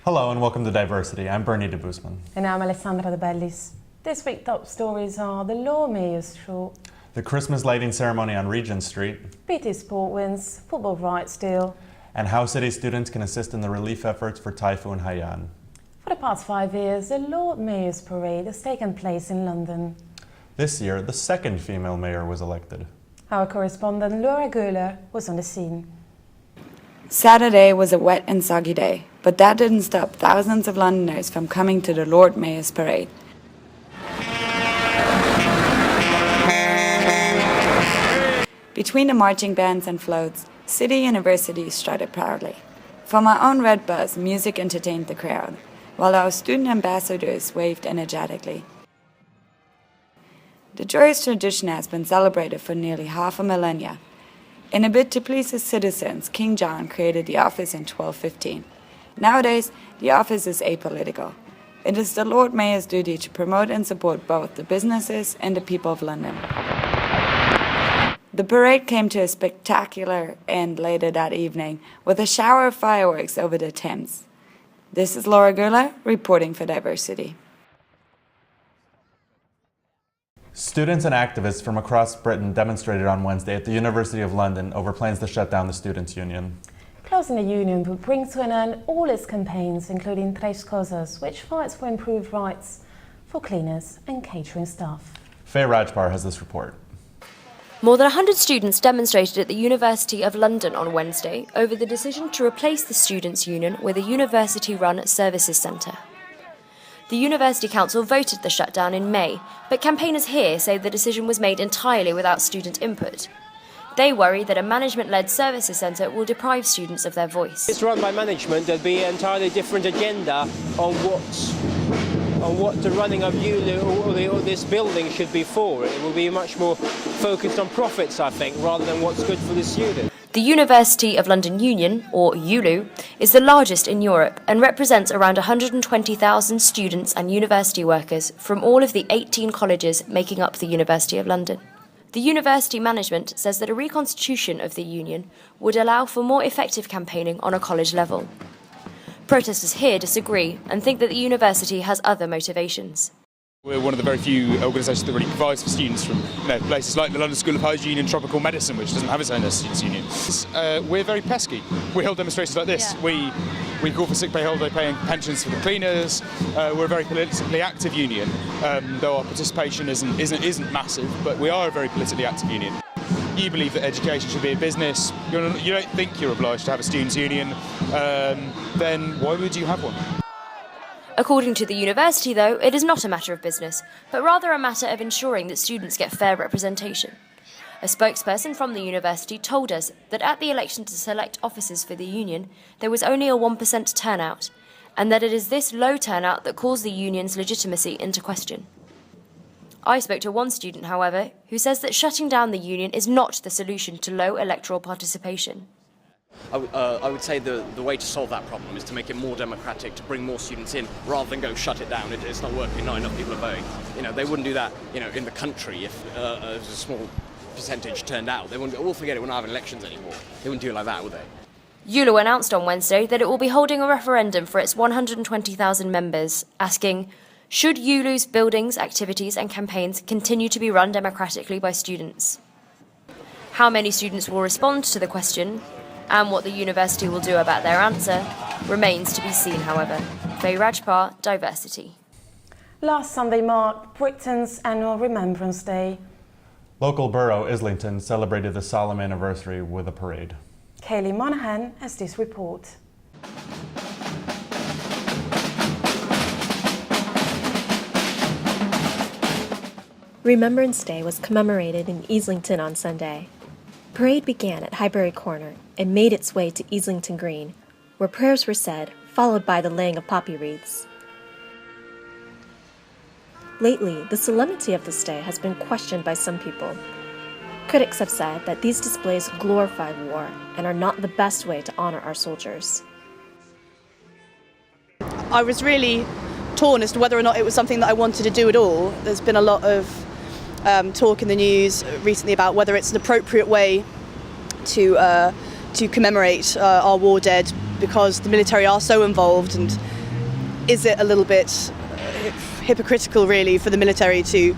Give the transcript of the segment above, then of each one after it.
Hello and welcome to diverCity. I'm Bernie de Bousman. And I'm Alessandra de Bellis. This week's top stories are the Lord Mayor's Show, The Christmas lighting ceremony on Regent Street, BT Sport wins, football rights deal, and how city students can assist in the relief efforts for Typhoon Haiyan. For the past 5 years, the Lord Mayor's Parade has taken place in London. This year, the second female mayor was elected. Our correspondent Laura Göhler was on the scene. Saturday was a wet and soggy day, but that didn't stop thousands of Londoners from coming to the Lord Mayor's Parade. Between the marching bands and floats, City University strutted proudly. From our own red bus, music entertained the crowd, while our student ambassadors waved energetically. The joyous tradition has been celebrated for nearly half a millennia. In a bid to please his citizens, King John created the office in 1215. Nowadays, the office is apolitical. It is the Lord Mayor's duty to promote and support both the businesses and the people of London. The parade came to a spectacular end later that evening, with a shower of fireworks over the Thames. This is Laura Göhler, reporting for diverCity. Students and activists from across Britain demonstrated on Wednesday at the University of London over plans to shut down the Students' Union. Closing the union would bring to an end all its campaigns, including Tres Cosas, which fights for improved rights for cleaners and catering staff. Faye Rajpar has this report. More than 100 students demonstrated at the University of London on Wednesday over the decision to replace the Students' Union with a university-run services centre. The University Council voted the shutdown in May, but campaigners here say the decision was made entirely without student input. They worry that a management-led services centre will deprive students of their voice. It's run by management. There'll be an entirely different agenda on what the running of ULU or this building should be for. It will be much more focused on profits, I think, rather than what's good for the student. The University of London Union, or ULU, is the largest in Europe and represents around 120,000 students and university workers from all of the 18 colleges making up the University of London. The university management says that a reconstitution of the union would allow for more effective campaigning on a college level. Protesters here disagree and think that the university has other motivations. We're one of the very few organisations that really provides for students from places like the London School of Hygiene and Tropical Medicine, which doesn't have its own students' union. We're very pesky. We hold demonstrations like this. Yeah. We call for sick pay, holiday pay and pensions for the cleaners. We're a very politically active union, though our participation isn't massive, but we are a very politically active union. You believe that education should be a business, you don't think you're obliged to have a students' union, then why would you have one? According to the university, though, it is not a matter of business, but rather a matter of ensuring that students get fair representation. A spokesperson from the university told us that at the election to select officers for the union, there was only a 1% turnout, and that it is this low turnout that calls the union's legitimacy into question. I spoke to one student, however, who says that shutting down the union is not the solution to low electoral participation. I would say the way to solve that problem is to make it more democratic, to bring more students in, rather than go shut it down. It's not working, not enough people are voting. They wouldn't do that, in the country if a small percentage turned out. They wouldn't go, forget it, we're not having elections anymore. They wouldn't do it like that, would they? ULU announced on Wednesday that it will be holding a referendum for its 120,000 members, asking, should ULU's buildings, activities and campaigns continue to be run democratically by students? How many students will respond to the question, and what the university will do about their answer, remains to be seen, however. Faye Rajpar, diverCity. Last Sunday marked Britain's annual Remembrance Day. Local borough Islington celebrated the solemn anniversary with a parade. Kaylee Monaghan has this report. Remembrance Day was commemorated in Islington on Sunday. Parade began at Highbury Corner and made its way to Islington Green, where prayers were said, followed by the laying of poppy wreaths. Lately, the solemnity of this day has been questioned by some people. Critics have said that these displays glorify war and are not the best way to honor our soldiers. I was really torn as to whether or not it was something that I wanted to do at all. There's been a lot of talk in the news recently about whether it's an appropriate way to commemorate our war dead, because the military are so involved and is it a little bit hypocritical, really, for the military to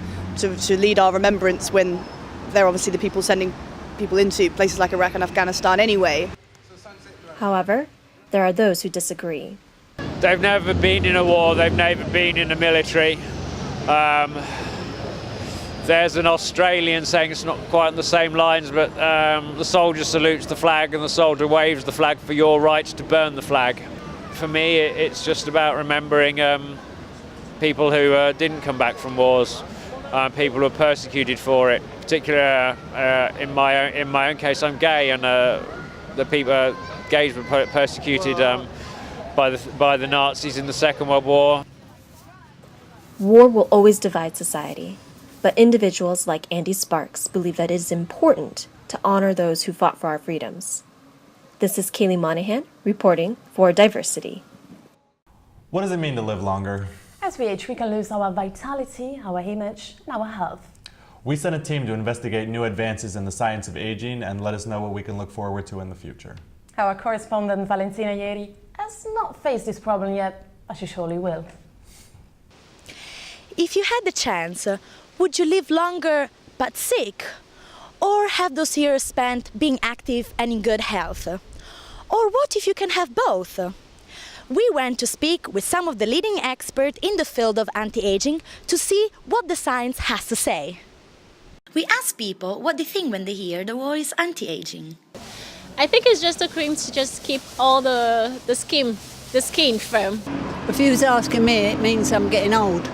lead our remembrance when they're obviously the people sending people into places like Iraq and Afghanistan anyway? However, there are those who disagree. They've never been in a war, they've never been in the military. There's an Australian saying it's not quite on the same lines, but the soldier salutes the flag and the soldier waves the flag for your rights to burn the flag. For me, it's just about remembering people who didn't come back from wars, people who were persecuted for it. Particularly in my own case, I'm gay, and the people gays were persecuted by the Nazis in the Second World War. War will always divide society, but individuals like Andy Sparks believe that it is important to honor those who fought for our freedoms. This is Kaylee Monahan reporting for diverCity. What does it mean to live longer? As we age, we can lose our vitality, our image, and our health. We sent a team to investigate new advances in the science of aging and let us know what we can look forward to in the future. Our correspondent Valentina Ieri has not faced this problem yet, but she surely will. If you had the chance, would you live longer but sick? Or have those years spent being active and in good health? Or what if you can have both? We went to speak with some of the leading experts in the field of anti-aging to see what the science has to say. We asked people what they think when they hear the word is anti-aging. I think it's just a cream to just keep all the skin firm. If you was asking me, it means I'm getting old.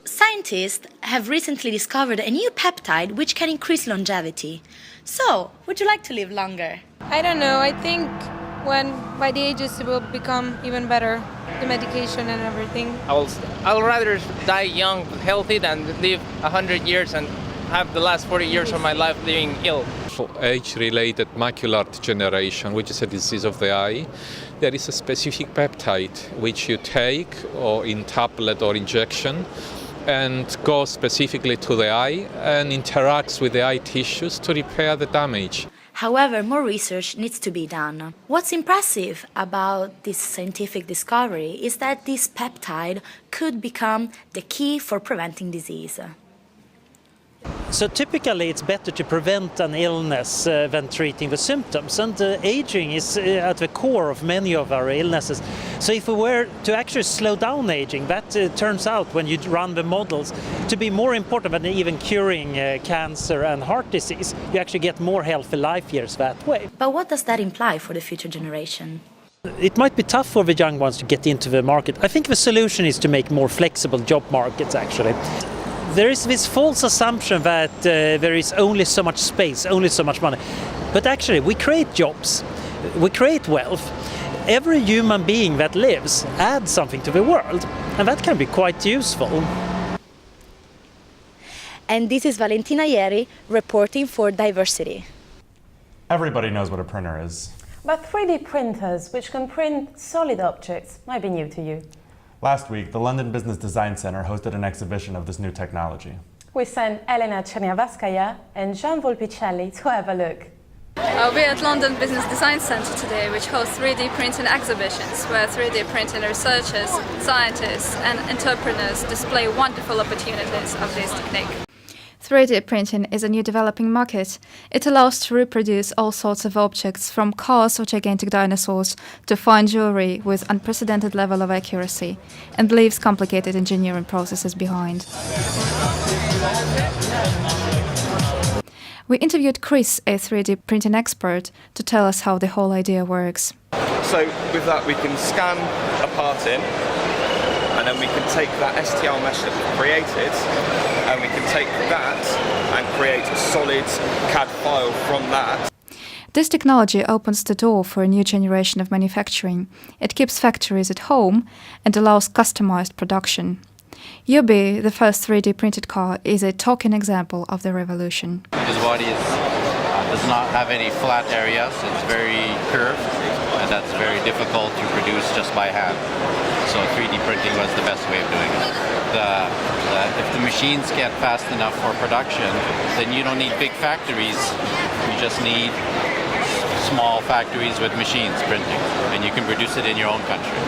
Scientists have recently discovered a new peptide which can increase longevity. So, would you like to live longer? I don't know. I think by the ages it will become even better, the medication and everything. I'll rather die young, healthy, than live 100 years and have the last 40 years of my life living ill. For age-related macular degeneration, which is a disease of the eye, there is a specific peptide which you take or in tablet or injection and goes specifically to the eye and interacts with the eye tissues to repair the damage. However, more research needs to be done. What's impressive about this scientific discovery is that this peptide could become the key for preventing disease. So typically it's better to prevent an illness than treating the symptoms, and aging is at the core of many of our illnesses. So if we were to actually slow down aging, that turns out, when you run the models, to be more important than even curing cancer and heart disease. You actually get more healthy life years that way. But what does that imply for the future generation? It might be tough for the young ones to get into the market. I think the solution is to make more flexible job markets, actually. There is this false assumption that there is only so much space, only so much money. But actually, we create jobs, we create wealth. Every human being that lives adds something to the world, and that can be quite useful. And this is Valentina Ieri reporting for diverCity. Everybody knows what a printer is. But 3D printers, which can print solid objects, might be new to you. Last week, the London Business Design Centre hosted an exhibition of this new technology. We sent Elena Czerniawskaya and Jean Volpicelli to have a look. We're at London Business Design Centre today, which hosts 3D printing exhibitions, where 3D printing researchers, scientists and entrepreneurs display wonderful opportunities of this technique. 3D printing is a new developing market. It allows to reproduce all sorts of objects, from cars or gigantic dinosaurs to fine jewelry with unprecedented level of accuracy, and leaves complicated engineering processes behind. We interviewed Chris, a 3D printing expert, to tell us how the whole idea works. So with that we can scan a part in, and then we can take that STL mesh that we've created, and we can take that and create a solid CAD file from that. This technology opens the door for a new generation of manufacturing. It keeps factories at home and allows customized production. Yubi, the first 3D printed car, is a talking example of the revolution. This body does not have any flat areas. It's very curved, and that's very difficult to produce just by hand. So 3D printing was the best way of doing it. If the machines get fast enough for production, then you don't need big factories. You just need small factories with machines printing, and you can produce it in your own country.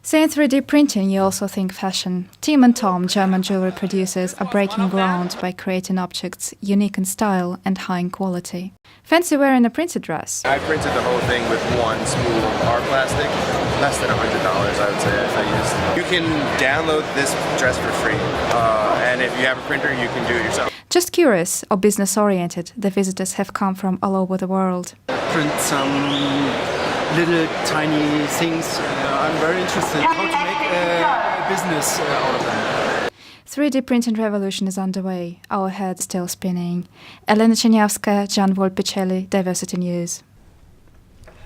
Saying 3D printing, you also think fashion. Tim and Tom, German jewelry producers, are breaking ground by creating objects unique in style and high in quality. Fancy wearing a printed dress? I printed the whole thing with one spool of art plastic. Less than $100, I would say, I used. You can download this dress for free, and if you have a printer, you can do it yourself. Just curious or business-oriented, the visitors have come from all over the world. Print some little tiny things. I'm very interested how to make a business out of them. 3D printing revolution is underway. Our heads still spinning. Elena Czerniawska, Jan Wolpicelli, diverCity News.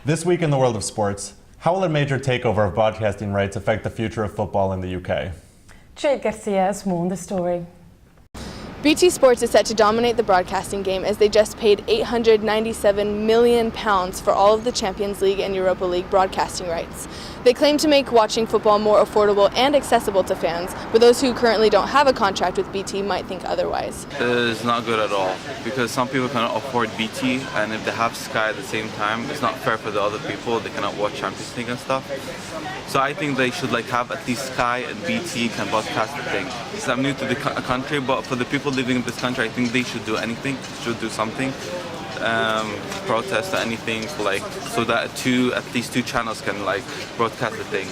This week in the world of sports, how will a major takeover of broadcasting rights affect the future of football in the UK? Jade Garcia has more on the story. BT Sports is set to dominate the broadcasting game as they just paid £897 million for all of the Champions League and Europa League broadcasting rights. They claim to make watching football more affordable and accessible to fans, but those who currently don't have a contract with BT might think otherwise. It's not good at all, because some people cannot afford BT, and if they have Sky at the same time, it's not fair for the other people. They cannot watch Champions League and stuff. So I think they should have at least Sky and BT can broadcast the thing. So I'm new to the country, but for the people living in this country, I think they should do anything, should do something. Protest or anything so that at least two channels can broadcast the thing.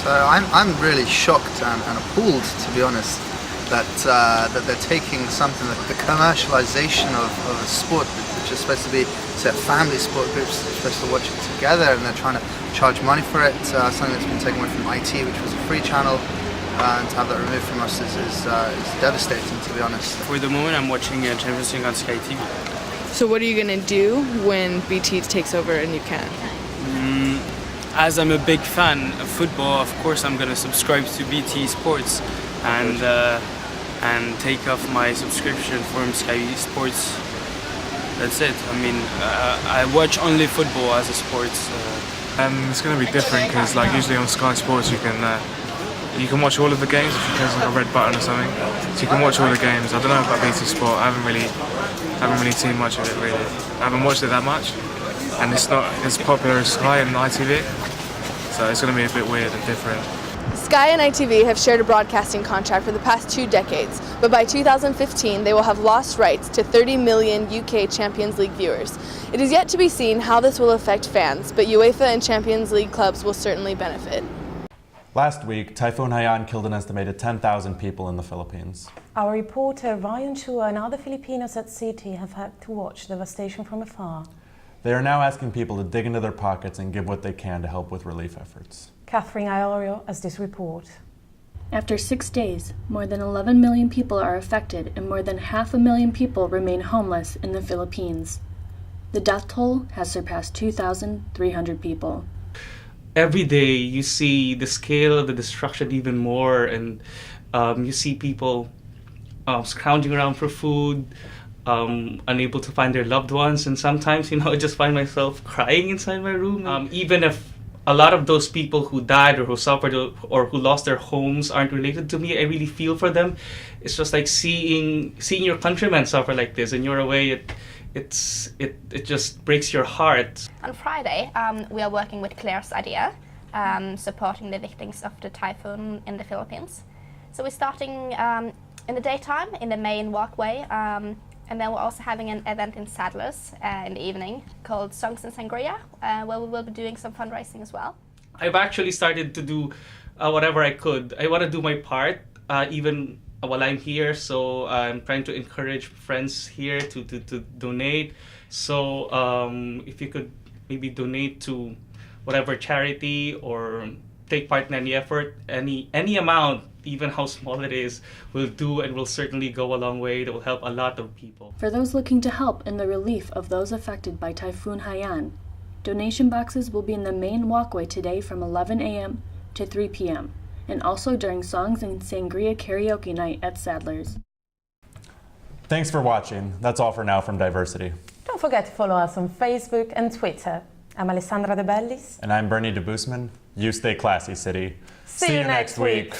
So I'm really shocked and appalled, to be honest, that they're taking something that the commercialization of a sport which is supposed to be a family sport, groups supposed to watch it together, and they're trying to charge money for it. Something that's been taken away from IT, which was a free channel. And to have that removed from us is devastating, to be honest. For the moment, I'm watching Champions League on Sky TV. So what are you going to do when BT takes over and you can't? As I'm a big fan of football, of course I'm going to subscribe to BT Sports and take off my subscription from Sky Sports. That's it. I mean, I watch only football as a sports. It's going to be different because usually on Sky Sports you can watch all of the games if you press a red button or something. So you can watch all the games. I don't know about BT Sport. I haven't really seen much of it really. I haven't watched it that much, and it's not as popular as Sky and ITV. So it's going to be a bit weird and different. Sky and ITV have shared a broadcasting contract for the past 2 decades, but by 2015 they will have lost rights to 30 million UK Champions League viewers. It is yet to be seen how this will affect fans, but UEFA and Champions League clubs will certainly benefit. Last week, Typhoon Haiyan killed an estimated 10,000 people in the Philippines. Our reporter Ryan Chua and other Filipinos at City have had to watch devastation from afar. They are now asking people to dig into their pockets and give what they can to help with relief efforts. Catherine Iorio has this report. After 6 days, more than 11 million people are affected and more than 500,000 people remain homeless in the Philippines. The death toll has surpassed 2,300 people. Every day you see the scale of the destruction even more, and you see people scrounging around for food, unable to find their loved ones, and sometimes I just find myself crying inside my room. Even if a lot of those people who died or who suffered or who lost their homes aren't related to me, I really feel for them. It's just like seeing your countrymen suffer like this, and you're away. It just breaks your heart. On Friday, we are working with Claire's idea, supporting the victims of the typhoon in the Philippines. So we're starting in the daytime in the main walkway, and then we're also having an event in Sadler's in the evening called Songs and Sangria, where we will be doing some fundraising as well. I've actually started to do whatever I could. I want to do my part, even while I'm here, so I'm trying to encourage friends here to donate. So if you could maybe donate to whatever charity or take part in any effort, any amount, even how small it is, will do and will certainly go a long way. That will help a lot of people. For those looking to help in the relief of those affected by Typhoon Haiyan, donation boxes will be in the main walkway today from 11 a.m. to 3 p.m. and also during Songs and Sangria Karaoke Night at Sadler's. Thanks for watching. That's all for now from diverCity. Don't forget to follow us on Facebook and Twitter. I'm Alessandra De Bellis. And I'm Bernie de Boosman. You stay classy, City. See you next week.